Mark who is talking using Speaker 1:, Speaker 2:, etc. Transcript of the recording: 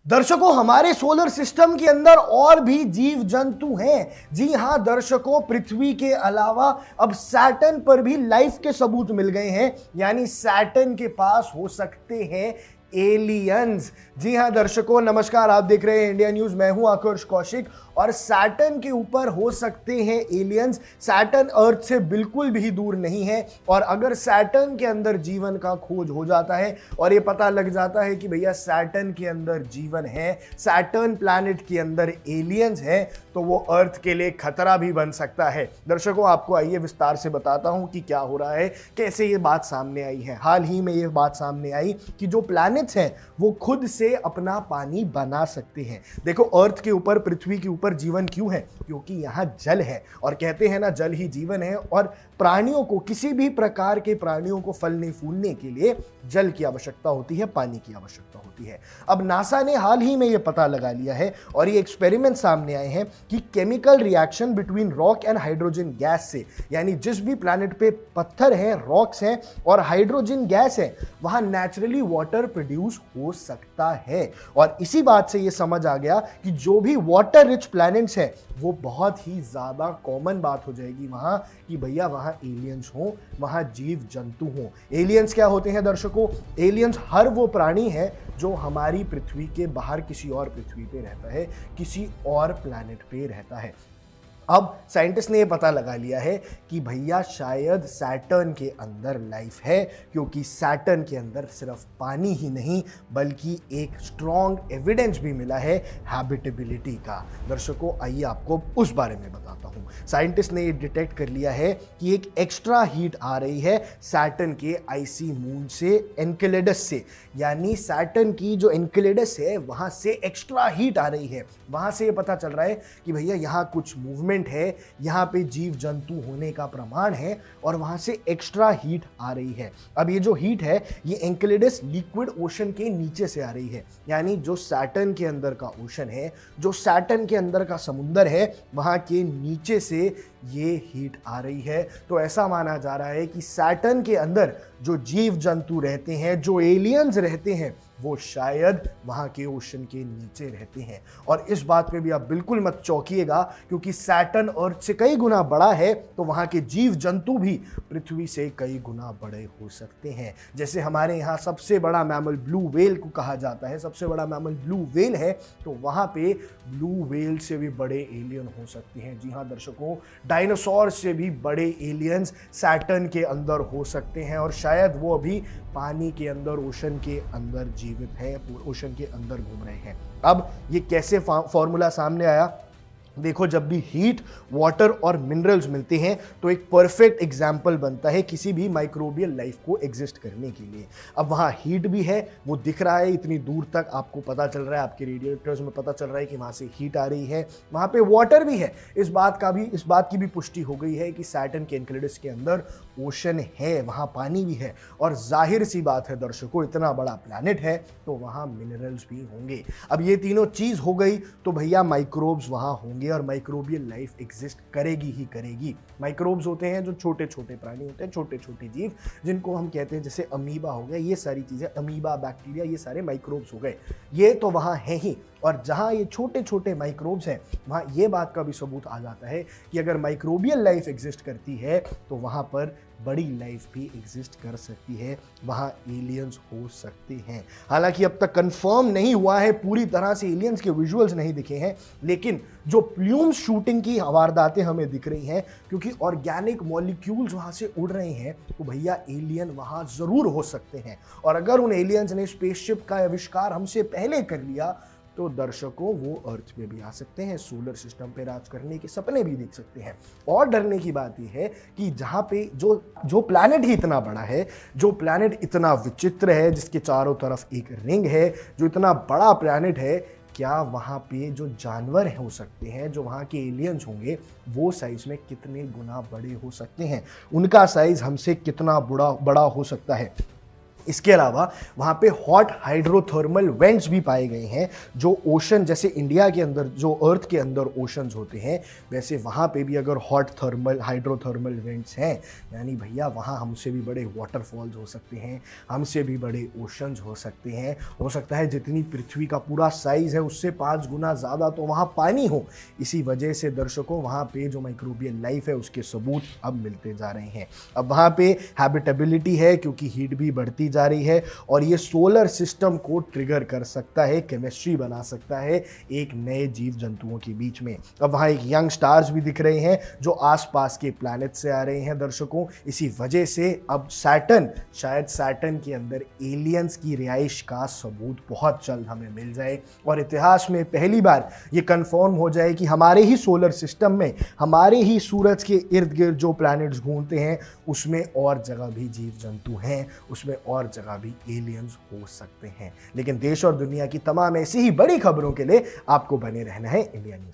Speaker 1: दर्शकों, हमारे solar system के अंदर और भी जीव जंतु हैं। जी हां दर्शकों, पृथ्वी के अलावा अब सैटर्न पर भी लाइफ के सबूत मिल गए हैं। यानी सैटर्न के पास हो सकते हैं एलियंस। जी हां दर्शकों, नमस्कार। आप देख रहे हैं इंडिया न्यूज। मैं हूं आकर्ष कौशिक और सैटर्न के ऊपर हो सकते हैं एलियंस। सैटर्न अर्थ से बिल्कुल भी दूर नहीं है और अगर सैटर्न के अंदर जीवन का खोज हो जाता है और ये पता लग जाता है कि भैया सैटर्न के अंदर जीवन है, सैटर्न प्लैनेट के अंदर एलियंस है, तो वो अर्थ के लिए खतरा भी बन सकता है। दर्शकों, आपको आइए विस्तार से बताता हूं कि क्या हो रहा है, कैसे ये बात सामने आई है। हाल ही में ये बात सामने आई कि जो प्लैनेट्स हैं वो खुद से अपना पानी बना सकते हैं। देखो, अर्थ के ऊपर, पृथ्वी के ऊपर जीवन क्यों है? क्योंकि यहां जल है और कहते हैं ना, जल ही जीवन है। और प्राणियों को, किसी भी प्रकार के प्राणियों को फलने फूलने के लिए जल की आवश्यकता होती है, पानी की आवश्यकता होती है। अब नासा ने हाल ही में यह पता लगा लिया है और ये एक्सपेरिमेंट सामने आए हैं कि chemical reaction between rock and hydrogen gas से, यानी जिस भी प्लैनेट पे पत्थर हैं, रॉक्स हैं और हाइड्रोजन गैस है, वहां नेचुरली वाटर प्रोड्यूस हो सकता है। और इसी बात से यह समझ आ गया कि जो भी वाटर रिच प्लैनेट्स हैं वो बहुत ही ज्यादा कॉमन बात हो जाएगी वहां कि भैया वहां एलियंस हो, वहां जीव जंतु हो। एलियंस क्या होते हैं दर्शकों? एलियंस हर वो प्राणी है जो हमारी पृथ्वी के बाहर किसी और पृथ्वी पे रहता है, किसी और प्लैनेट पे रहता है। अब साइंटिस्ट ने यह पता लगा लिया है कि भैया शायद सैटर्न के अंदर लाइफ है, क्योंकि सैटर्न के अंदर सिर्फ पानी ही नहीं बल्कि एक स्ट्रॉन्ग एविडेंस भी मिला है हैबिटेबिलिटी का। दर्शकों, आइए आपको उस बारे में बताता हूं। साइंटिस्ट ने ये डिटेक्ट कर लिया है कि एक एक्स्ट्रा हीट आ रही है सैटर्न के आइसी मून से, एनकेलेडस से। यानी सैटर्न की जो एनकेलेडस है वहां से एक्स्ट्रा हीट आ रही है। वहां से ये पता चल रहा है कि भैया यहां कुछ मूवमेंट है, यहां पे जीव जंतु होने का प्रमाण है और वहां से एक्स्ट्रा हीट आ रही है। अब ये जो हीट है ये एनकेलेडस लिक्विड ओशन के नीचे से आ रही है। यानी जो सैटर्न के अंदर का ओशन है, जो सैटर्न के अंदर का समुंदर है, वहां के नीचे से ये हीट आ रही है। तो ऐसा माना जा रहा है कि सैटर्न के अंदर जो जीव जंतु रहते हैं, जो एलियंस रहते हैं, वो शायद वहां के ओशन के नीचे रहते हैं। और इस बात पे भी आप बिल्कुल मत चौंकिएगा, क्योंकि सैटर्न अर्थ से कई गुना बड़ा है, तो वहां के जीव जंतु भी पृथ्वी से कई गुना बड़े हो सकते हैं। जैसे हमारे यहाँ सबसे बड़ा मैमल ब्लू व्हेल को कहा जाता है, सबसे बड़ा मैमल ब्लू व्हेल है, तो वहां पे ब्लू व्हेल से भी बड़े एलियन हो सकते हैं। जी हाँ दर्शकों, डायनासोर से भी बड़े एलियंस सैटर्न के अंदर हो सकते हैं और शायद वो अभी पानी के अंदर, ओशन के अंदर जीवित है, ओशन के अंदर घूम रहे हैं। अब ये कैसे फॉर्मूला सामने आया? देखो, जब भी हीट, वाटर और मिनरल्स मिलते हैं तो एक परफेक्ट एग्जाम्पल बनता है किसी भी माइक्रोबियल लाइफ को एग्जिस्ट करने के लिए। अब वहाँ हीट भी है, वो दिख रहा है, इतनी दूर तक आपको पता चल रहा है, आपके रेडिएटर्स में पता चल रहा है कि वहाँ से हीट आ रही है। वहाँ पे वाटर भी है। इस बात की भी पुष्टि हो गई है कि सैटर्न के एनकेलेडस के अंदर ओशन है, वहाँ पानी भी है। और जाहिर सी बात है दर्शकों, इतना बड़ा प्लैनेट है तो वहाँ मिनरल्स भी होंगे। अब ये तीनों चीज़ हो गई तो भैया माइक्रोब्स वहाँ होंगे और माइक्रोबियल लाइफ एग्जिस्ट करेगी ही करेगी। माइक्रोब्स होते हैं जो छोटे छोटे प्राणी होते हैं, छोटे छोटे जीव, जिनको हम कहते हैं जैसे अमीबा हो गया, ये सारी चीजें, अमीबा, बैक्टीरिया, ये सारे माइक्रोब्स हो गए। ये तो वहां है ही। और जहां ये छोटे छोटे माइक्रोब्स हैं वहां ये बात का भी सबूत आ जाता है कि अगर माइक्रोबियल लाइफ एग्जिस्ट करती है तो वहां पर बड़ी लाइफ भी एग्जिस्ट कर सकती है, वहां एलियंस हो सकते हैं। हालांकि अब तक कंफर्म नहीं हुआ है, पूरी तरह से एलियंस के विजुअल्स नहीं दिखे हैं, लेकिन जो प्लूम्स शूटिंग की वारदातें हमें दिख रही हैं, क्योंकि ऑर्गेनिक मॉलिक्यूल्स वहां से उड़ रहे हैं, तो भैया एलियन वहां जरूर हो सकते हैं। और अगर उन एलियंस ने स्पेसशिप का आविष्कार हमसे पहले कर लिया तो दर्शकों वो अर्थ पे भी आ सकते हैं, सोलर सिस्टम पे राज करने के सपने भी देख सकते हैं। और डरने की बात यह है कि जहां पे जो प्लैनेट ही इतना बड़ा है, जो प्लैनेट इतना विचित्र है, जिसके चारों तरफ एक रिंग है, जो इतना बड़ा प्लैनेट है, क्या वहां पे जो जानवर हो सकते हैं, जो वहां के एलियंस होंगे, वो साइज में कितने गुना बड़े हो सकते हैं? उनका साइज हमसे कितना बड़ा हो सकता है? इसके अलावा वहाँ पे हॉट हाइड्रोथर्मल वेंट्स भी पाए गए हैं, जो ओशन, जैसे इंडिया के अंदर जो अर्थ के अंदर ओशंस होते हैं, वैसे वहाँ पे भी अगर हॉट थर्मल हाइड्रोथर्मल वेंट्स हैं, यानी भैया वहाँ हमसे भी बड़े वाटरफॉल्स हो सकते हैं, हमसे भी बड़े ओशंस हो सकते हैं। हो सकता है जितनी पृथ्वी का पूरा साइज़ है उससे 5 गुना ज़्यादा तो वहाँ पानी हो। इसी वजह से दर्शकों वहाँ पे जो माइक्रोबियल लाइफ है उसके सबूत अब मिलते जा रहे हैं। अब वहाँ पे हैबिटेबिलिटी है क्योंकि हीट भी बढ़ती जा रही है, और ये सोलर सिस्टम को ट्रिगर कर सकता है, केमिस्ट्री बना सकता है एक नए जीव जंतुओं के बीच में। अब वहाँ एक यंग स्टार्स भी दिख रहे हैं जो आसपास के प्लैनेट से आ रहे हैं दर्शकों। इसी वजह से अब सैटर्न, शायद सैटर्न के अंदर एलियंस की रिहाइश का सबूत बहुत जल्द हमें मिल जाए, और इतिहास में पहली बार ये कंफर्म हो जाए कि हमारे ही सोलर सिस्टम में, हमारे ही सूरज के इर्द गिर्द जो प्लैनेट्स घूमते हैं उसमें और जगह भी जीव जंतु हैं, उसमें और जगह भी एलियंस हो सकते हैं। लेकिन देश और दुनिया की तमाम ऐसी ही बड़ी खबरों के लिए आपको बने रहना है इंडिया न्यूज़।